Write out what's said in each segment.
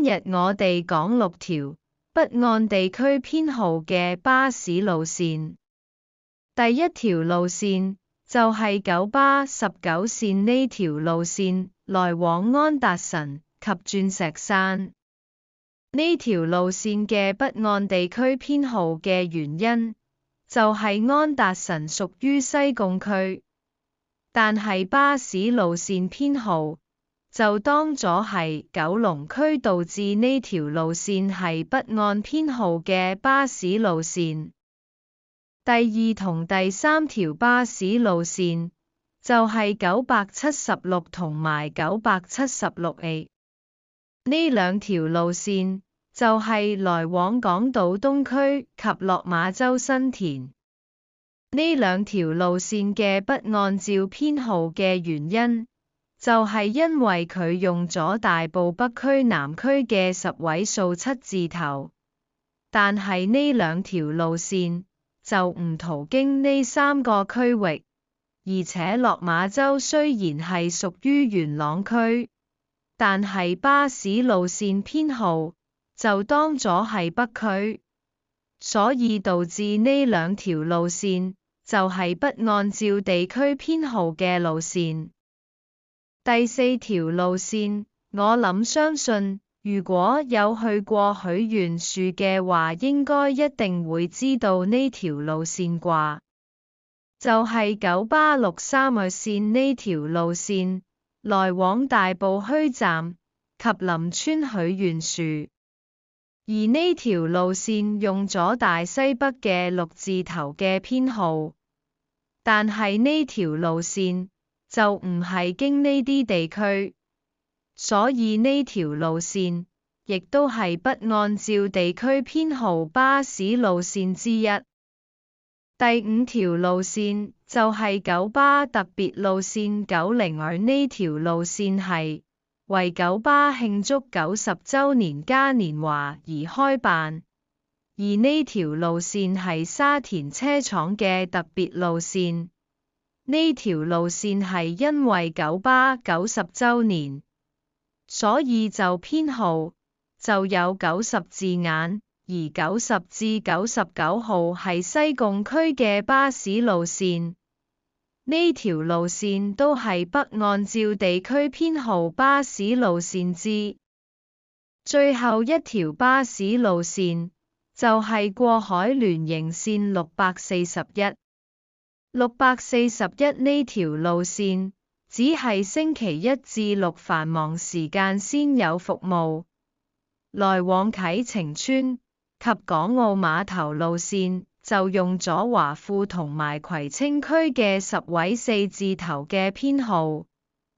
日我哋講6條不按地區編號嘅巴士路線。第一條路線就係九巴19線呢條路線，來往安達臣及鑽石山。呢條路線嘅不按地區編號嘅原因，就係安達臣屬於西貢區，但係巴士路線編號就當咗係九龍區，導致呢條路線係不按編號嘅巴士路線。第二同第三條巴士路線就係976同埋976A。呢兩條路線就係來往港島東區及落馬洲新田。呢兩條路線嘅不按照編號嘅原因，就係因為佢用咗大埔北區南區嘅10位數7字頭，但係呢兩條路線就唔途經呢3個區域，而且落馬洲雖然係屬於元朗區，但係巴士路線編號就當咗係北區，所以導致呢兩條路線就係不按照地區編號嘅路線。第四條路線，我諗相信如果有去過許願樹嘅話，應該一定會知道呢條路線啩，就係九巴63線呢條路線，來往大埔墟站及林村許願樹。而呢條路線用咗大西北嘅6字頭嘅編號，但係呢條路線就唔係經呢啲地區，所以呢條路線亦都係不按照地區編號巴士路線之一。第五條路線就係九巴特別路線90，而呢條路線係為九巴慶祝90週年嘉年華而開辦，而呢條路線係沙田車廠嘅特別路線。呢條路線係因為九巴90週年，所以就編號就有90字眼，而90至99號係西貢區嘅巴士路線。呢條路線都係不按照地區編號巴士路線之最後一條巴士路線，就係過海聯營線641。641呢條路線只係星期1至6繁忙時間先有服務，來往啟晴邨及港澳碼頭路線就用咗華富同埋葵青區嘅10位4字頭嘅編號，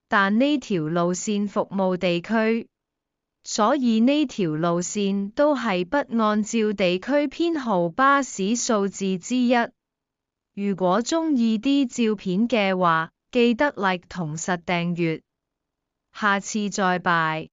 但呢條路線服務地區，所以呢條路線都係不按照地區編號巴士數字之一。如果鍾意啲照片嘅話，記得 like 同實訂閱，下次再拜。